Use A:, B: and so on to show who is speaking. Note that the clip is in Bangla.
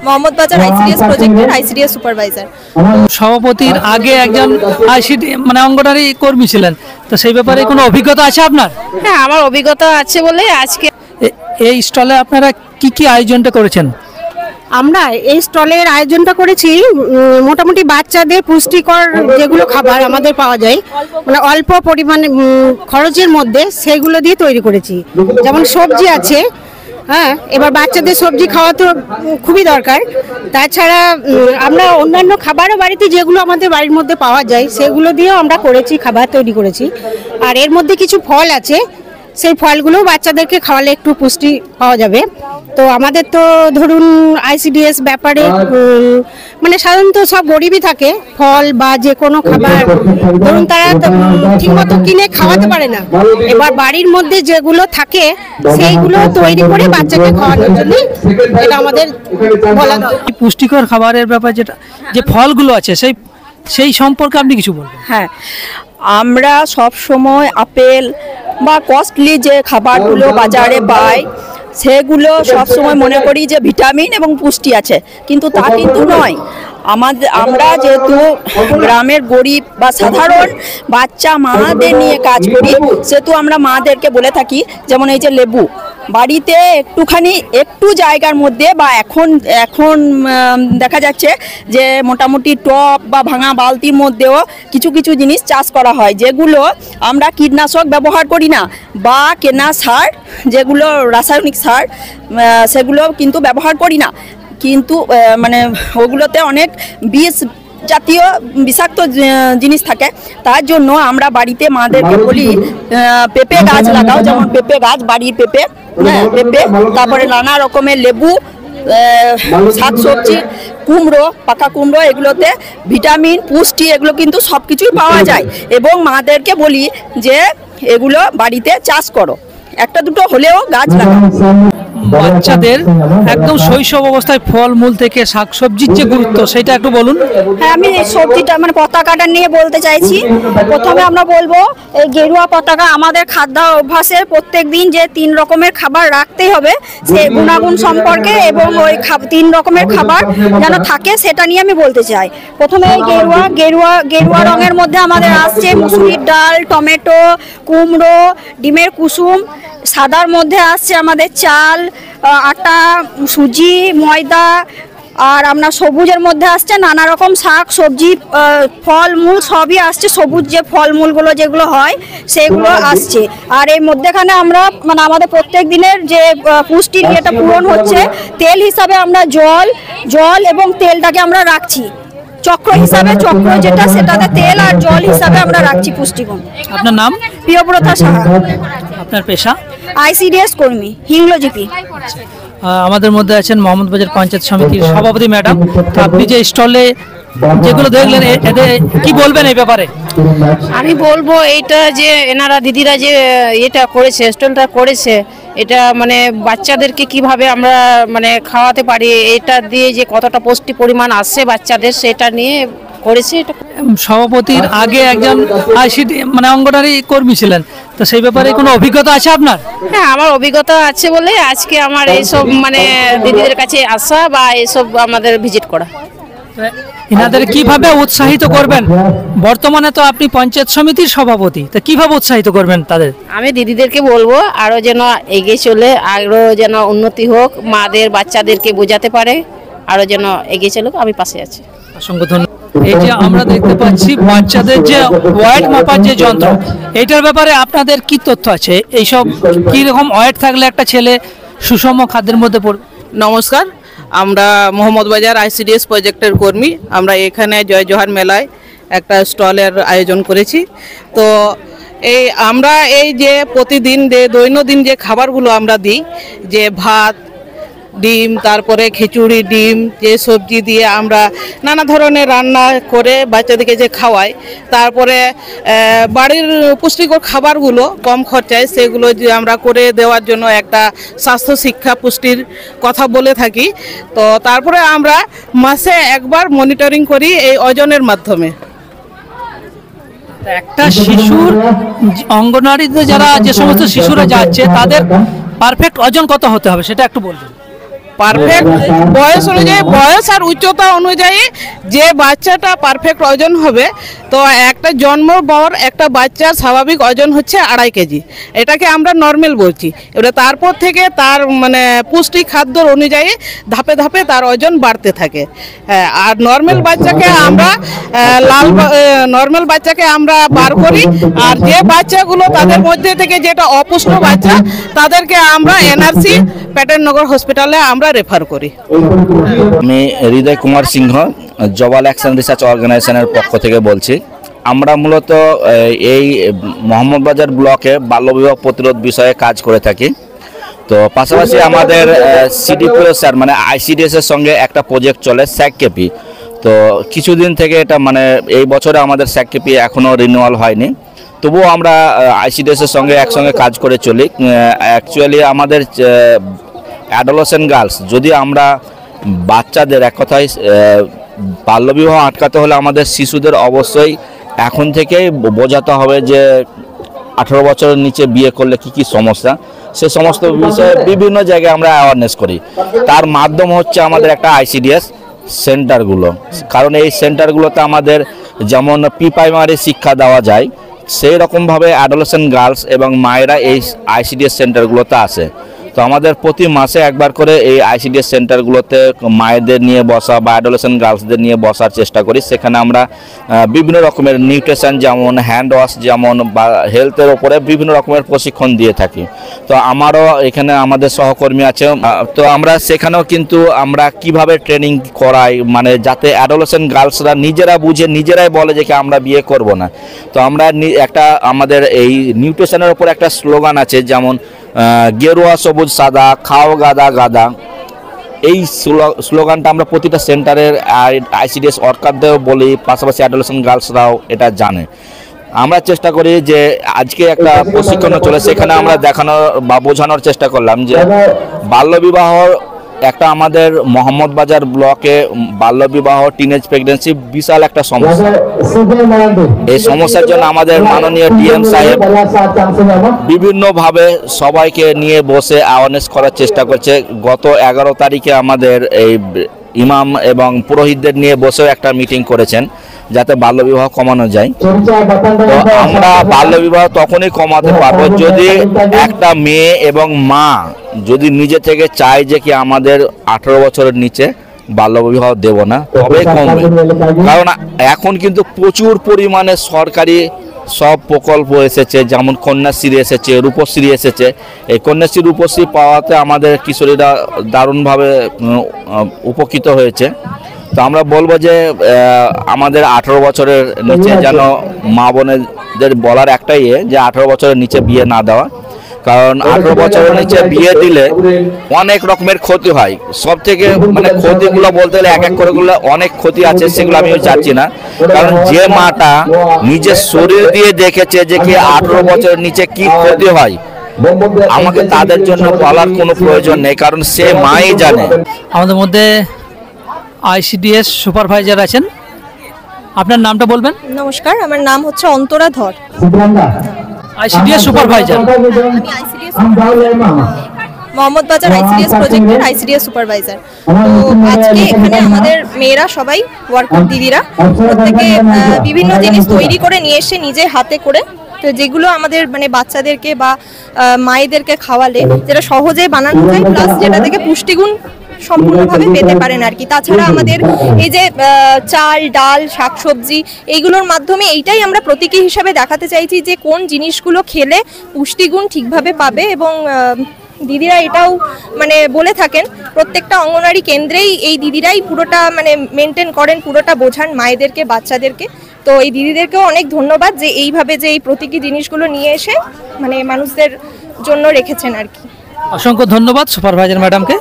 A: মোহাম্মদ বাজার আইসিডিএস প্রজেক্টের আইসিডিএস সুপারভাইজার।
B: সভাপতির আগে একজন আইসিডি মানে অঙ্গনারী কর্মী ছিলেন, তো সেই ব্যাপারে কোনো অভিজ্ঞতা আছে আপনার?
C: হ্যাঁ, আমার অভিজ্ঞতা আছে বলে আজকে
B: এই স্টলে আপনারা কি আয়োজনটা করেছেন?
C: আমরা এই স্টলের আয়োজনটা করেছি মোটামুটি বাচ্চাদের পুষ্টিকর যেগুলো খাবার আমাদের পাওয়া যায়, মানে অল্প পরিমাণে খরচের মধ্যে, সেগুলো দিয়ে তৈরি করেছি। যেমন সবজি আছে, হ্যাঁ, এবার বাচ্চাদের সবজি খাওয়া তো খুবই দরকার। তাছাড়া আমরা অন্যান্য খাবারও বাড়িতে যেগুলো আমাদের বাড়ির মধ্যে পাওয়া যায় সেগুলো দিয়েও আমরা করেছি, খাবার তৈরি করেছি। আর এর মধ্যে কিছু ফল আছে, সেই ফলগুলো বাচ্চাদেরকে খাওয়ালে একটু পুষ্টি পাওয়া যাবে। তো আমাদের তো ধরুন আইসিডিএস ব্যাপারে মানে সাধারণত সব গরিবই থাকে, ফল বা যে কোনো খাবার ধরুন তারা ঠিকমতো কিনে খাওয়াতে পারে না। এবার বাড়ির মধ্যে যেগুলো থাকে সেইগুলো তৈরি করে বাচ্চাকে খাওয়ানোর জন্য এটা আমাদের বলা।
B: পুষ্টিকর খাবারের ব্যাপার যেটা যে ফলগুলো আছে সেই সম্পর্কে আপনি কিছু বলবেন?
A: হ্যাঁ, আমরা সব সময় আপেল বা কস্টলি যে খাবারগুলো বাজারে পাই সেগুলো সবসময় মনে করি যে ভিটামিন এবং পুষ্টি আছে, কিন্তু তা কিন্তু নয়। আমরা যেহেতু গ্রামের গরিব বা সাধারণ বাচ্চা মাদের নিয়ে কাজ করি, সেহেতু আমরা মাদেরকে বলে থাকি, যেমন এই যে লেবু বাড়িতে একটু জায়গার মধ্যে বা এখন দেখা যাচ্ছে যে মোটামুটি টব বা ভাঙা বালতির মধ্যেও কিছু কিছু জিনিস চাষ করা হয়, যেগুলো আমরা কীটনাশক ব্যবহার করি না বা কেনা সার, যেগুলো রাসায়নিক সার, সেগুলো কিন্তু ব্যবহার করি না। কিন্তু মানে ওগুলোতে অনেক জাতীয় বিষাক্ত জিনিস থাকে। তার জন্য আমরা বাড়িতে মাদেরকে বলি পেঁপে গাছ লাগাও, যেমন পেঁপে গাছ, বাড়ির পেঁপে, হ্যাঁ পেঁপে, তারপরে নানা রকমের লেবু, শাকসবজি, কুমড়ো, পাকা কুমড়ো, এগুলোতে ভিটামিন পুষ্টি এগুলো কিন্তু সব কিছুই পাওয়া যায়। এবং মাদেরকে বলি যে এগুলো বাড়িতে চাষ করো, একটা দুটো হলেও গাছ লাগাও।
B: বাচ্চাদের একদম শৈশব অবস্থায় ফলমূল থেকে শাকসবজির যে গুরুত্ব সেটা একটু বলুন।
A: হ্যাঁ, আমি এই সবজিটা মানে পতাকাটা নিয়ে বলতে চাইছি। প্রথমে আমরা বলবো এই গেরুয়া পতাকা আমাদের খাদ্য অভ্যাসের প্রত্যেক দিন যে 3 রকমের খাবার রাখতেই হবে, সেই গুণাগুণ সম্পর্কে এবং ওই 3 রকমের খাবার যেন থাকে সেটা নিয়ে আমি বলতে চাই। প্রথমে এই গেরুয়া রঙের মধ্যে আমাদের আসছে মুসুরির ডাল, টমেটো, কুমড়ো, ডিমের কুসুম। সাদার মধ্যে আসছে আমাদের চাল, আটা, সুজি, ময়দা। আর আমরা সবুজের মধ্যে আসছে নানা রকম শাক সবজি, ফলমূল সবই আসছে, সবুজ যে ফলমূলগুলো যেগুলো হয় সেগুলো আসছে। আর এই মধ্যেখানে আমরা মানে আমাদের প্রত্যেক দিনের যে পুষ্টির ইয়েটা পূরণ হচ্ছে, তেল হিসাবে আমরা জল এবং তেলটাকে আমরা রাখছি চক্র হিসাবে, চক্র যেটা সেটাতে তেল আর জল হিসাবে আমরা রাখছি পুষ্টিগুণ।
B: আপনার নাম?
A: প্রিয়ব্রতা সাহা।
B: আপনার পেশা?
A: আইসিডিএস কর্মী, হিংলোজিপি।
B: আমাদের মধ্যে আছেন মোহাম্মদ বাজার পঞ্চায়েত সমিতির সভাপতি ম্যাডাম। তো আপনি যে স্টলে যেগুলো দেখলেন এদের কি বলবেন এই ব্যাপারে?
C: আমি বলবো এইটা যে এনারা দিদিরা যে এটা করেছে, স্টলটা করেছে, এটা মানে বাচ্চাদেরকে কিভাবে আমরা মানে খাওয়াতে পারি, এটা দিয়ে যে কতটা পুষ্টি পরিমাণ আসছে বাচ্চাদের, সেটা নিয়ে করেছে। এটা
B: সভাপতির আগে একজন আইসিডি মানে অঙ্গনারী কর্মী ছিলেন, তো সেই ব্যাপারে কোনো অভিজ্ঞতা আছে আপনার?
C: হ্যাঁ, আমার অভিজ্ঞতা আছে বলে আজকে আমার এইসব মানে দিদিদের কাছে আসা বা এইসব আমাদের ভিজিট করা।
B: এনাদের কিভাবে উৎসাহিত করবেন? বর্তমানে তো আপনি পঞ্চায়েত সমিতির সভাপতি, তো কিভাবে উৎসাহিত করবেন তাদের?
C: আমি দিদিদেরকে বলবো আরো যেন এগিয়ে চলে, আরো যেন উন্নতি হোক, মাদের বাচ্চাদেরকে বোঝাতে পারে, আরো যেন এগিয়ে চলুক। আমি পাশে আছি।
B: অসংখ্য ধন্যবাদ। এই যে আমরা দেখতে পাচ্ছি বাচ্চাদের যে ওয়েট মাপার যে যন্ত্র, এইটার ব্যাপারে আপনাদের কি তথ্য আছে? এইসব কি রকম ওয়েট থাকলে একটা ছেলে সুষম খাদ্যের মধ্যে পড়বে?
D: নমস্কার, আমরা মোহাম্মদ বাজার আইসিডিএস প্রজেক্টের কর্মী। আমরা এখানে জয় জোহার মেলায় একটা স্টলের আয়োজন করেছি। তো আমরা এই যে প্রতিদিন দৈনন্দিন যে খাবারগুলো আমরা দিই, যে ভাত, ডিম, তারপরে খিচুড়ি, ডিম, যে সবজি দিয়ে আমরা নানা ধরনের রান্না করে বাচ্চাদেরকে যে খাওয়াই, তারপরে বাড়ির পুষ্টিকর খাবারগুলো কম খরচায় সেগুলো যে আমরা করে দেওয়ার জন্য একটা স্বাস্থ্য শিক্ষা পুষ্টির কথা বলে থাকি। তো তারপরে আমরা মাসে একবার মনিটরিং করি এই ওজনের মাধ্যমে।
B: একটা শিশুর অঙ্গনওয়াড়িতে যে সমস্ত শিশুরা যাচ্ছে তাদের পারফেক্ট ওজন কত হতে হবে সেটা একটু বলবেন?
D: পারফেক্ট বয়স অনুযায়ী, বয়স আর উচ্চতা অনুযায়ী যে বাচ্চাটা পারফেক্ট ওজন হবে, তো একটা জন্মর পর একটা বাচ্চার স্বাভাবিক ওজন হচ্ছে 2.5 কেজি, এটাকে আমরা নর্মাল বলছি। এবারে তারপর থেকে তার মানে পুষ্টি খাদ্যর অনুযায়ী ধাপে ধাপে তার ওজন বাড়তে থাকে। আর নর্মাল বাচ্চাকে আমরা নর্মাল বাচ্চাকে আমরা বার করি, আর যে বাচ্চাগুলো তাদের মধ্যে থেকে যেটা অপুষ্ট বাচ্চা তাদেরকে আমরা এনআরসি প্যাটার্ননগর হসপিটালে আমরা রেফার করি।
E: আমি হৃদয় কুমার সিংহ জবাল অ্যাকশন রিসার্চ অর্গানাইজেশনের পক্ষ থেকে বলছি। আমরা মূলত এই মোহাম্মদবাজার ব্লকে বাল্যবিবাহ প্রতিরোধ বিষয়ে কাজ করে থাকি। তো পাশাপাশি আমাদের সিডিপিও স্যার মানে আইসিডিএস এর সঙ্গে একটা প্রজেক্ট চলে স্যাককেপি। তো কিছুদিন থেকে এটা মানে এই বছরে আমাদের স্যাককেপি এখনও রিনিউয়াল হয়নি, তবুও আমরা আইসিডিএস এর সঙ্গে একসঙ্গে কাজ করে চলি। অ্যাকচুয়ালি আমাদের অ্যাডোলেসেন্ট গার্লস, যদি আমরা বাচ্চাদের এক কথায় বাল্যবিবাহ আটকাতে হলে আমাদের শিশুদের অবশ্যই এখন থেকেই বোঝাতে হবে যে 18 বছরের নিচে বিয়ে করলে কি কি সমস্যা, সে সমস্ত বিষয়ে বিভিন্ন জায়গায় আমরা অ্যাওয়ারনেস করি। তার মাধ্যম হচ্ছে আমাদের একটা আইসিডিএস সেন্টারগুলো, কারণ এই সেন্টারগুলোতে আমাদের যেমন প্রাইমারি শিক্ষা দেওয়া যায়, সেই রকমভাবে অ্যাডোলেসেন্ট গার্লস এবং মায়েরা এই আইসিডিএস সেন্টারগুলোতে আসে। তো আমাদের প্রতি মাসে একবার করে এই আইসিডিএস সেন্টারগুলোতে মায়েদের নিয়ে বসা বা অ্যাডোলেসেন্ট গার্লসদের নিয়ে বসার চেষ্টা করি। সেখানে আমরা বিভিন্ন রকমের নিউট্রিশন যেমন হ্যান্ড ওয়াশ যেমন বা হেলথের ওপরে বিভিন্ন রকমের প্রশিক্ষণ দিয়ে থাকি। তো আমারও এখানে আমাদের সহকর্মী আছে, তো আমরা সেখানেও কিন্তু আমরা কিভাবে ট্রেনিং করাই, মানে যাতে অ্যাডোলেসেন্ট গার্লসরা নিজেরা বুঝে নিজেরাই বলে যে কি আমরা বিয়ে করব না। তো আমরা একটা আমাদের এই নিউট্রিশনের ওপর একটা স্লোগান আছে, যেমন গেরুয়া সবুজ সাদা খাও গাদা গাদা। এই স্লোগানটা আমরা প্রতিটা সেন্টারের আইসিডিএস ওয়ার্কারদেরও বলি, পাশাপাশি অ্যাডোলেসেন্ট গার্লসরাও এটা জানে। আমরা চেষ্টা করি যে আজকে একটা প্রশিক্ষণ চলে, সেখানে আমরা দেখানোর বা বোঝানোর চেষ্টা করলাম যে বাল্যবিবাহ একটা আমাদের মোহাম্মদবাজার ব্লকে বাল্যবিবাহ টিনেজ প্রেগন্যান্সি বিশাল একটা সমস্যা। এই সমস্যার জন্য আমাদের মাননীয় ডিএম সাহেব বিভিন্নভাবে সবাইকে নিয়ে বসে অ্যাওয়ারনেস করার চেষ্টা করছে। গত 11 তারিখে আমাদের এই ইমাম এবং পুরোহিতদের নিয়ে বসেও একটা মিটিং করেছেন যাতে বাল্যবিবাহ কমানো যায়। তো আমরা বাল্যবিবাহ তখনই কমাতে পারবো যদি একটা মেয়ে এবং মা যদি নিজে থেকে চায় যে কি আমাদের 18 বছরের নিচে বাল্যবিবাহ দেব না, তবে কমবে। কারণ এখন কিন্তু প্রচুর পরিমাণে সরকারি সব প্রকল্প এসেছে, যেমন কন্যাশ্রী এসেছে, রূপশ্রী এসেছে। এই কন্যাশ্রী রূপশ্রী পাওয়াতে আমাদের কিশোরীরা দারুণভাবে উপকৃত হয়েছে। তো আমরা বলবো যে আমাদের 18 বছরের নিচে যেন মা বোনেদের বলার একটাই যে 18 বছরের নিচে বিয়ে না দেওয়া, কারণ 18 বছরের নিচে বিয়ে দিলে অনেক রকমের ক্ষতি হয়। সব থেকে মানে ক্ষতিগুলো বলতে গেলে এক এক করে গুলো অনেক ক্ষতি আছে, সেগুলো আমি চাচ্ছি না। কারণ যে মাটা নিজের শরীর দিয়ে দেখেছে যে কি 18 বছরের নিচে কি ক্ষতি হয়, আমাকে তাদের জন্য বলার কোনো প্রয়োজন নেই, কারণ সে মাই জানে।
B: আমাদের মধ্যে আইসিডিএস সুপারভাইজার আছেন, আপনার নামটা বলবেন?
F: নমস্কার, আমার নাম হচ্ছে অন্তরা ধর।
B: আইসিডিএস সুপারভাইজার,
F: মোহাম্মদবাজার আইসিডিএস প্রজেক্টের আইসিডিএস সুপারভাইজার। তো আজকে এখানে আমাদের মেয়েরা সবাই ওয়ার্কার দিদিরা প্রত্যেকে বিভিন্ন জিনিস তৈরি করে নিয়ে এসে নিজে হাতে করে, তো যেগুলো আমাদের মানে বাচ্চাদেরকে বা মায়েদেরকে খাওয়ালে যেটা সহজে বানানো যায়, প্লাস যেটা থেকে পুষ্টিগুণ সম্পূর্ণভাবে পেতে পারেন আর কি। তাছাড়া আমাদের এই যে চাল ডাল শাকসবজি এইগুলোর মাধ্যমে এইটাই আমরা প্রতীকী হিসাবে দেখাতে চাইছি যে কোন জিনিসগুলো খেলে পুষ্টিগুণ ঠিকভাবে পাবে। এবং দিদিরা এটাও মানে বলে থাকেন, প্রত্যেকটা অঙ্গনওয়াড়ি কেন্দ্রেই এই দিদিরাই পুরোটা মানে মেনটেন করেন, পুরোটা বোঝান মায়েদেরকে বাচ্চাদেরকে। তো এই দিদিদেরকেও অনেক ধন্যবাদ যে এইভাবে যে এই প্রতীকী জিনিসগুলো নিয়ে এসে মানে মানুষদের জন্য রেখেছেন আর কি।
B: অসংখ্য ধন্যবাদ সুপারভাইজার ম্যাডামকে।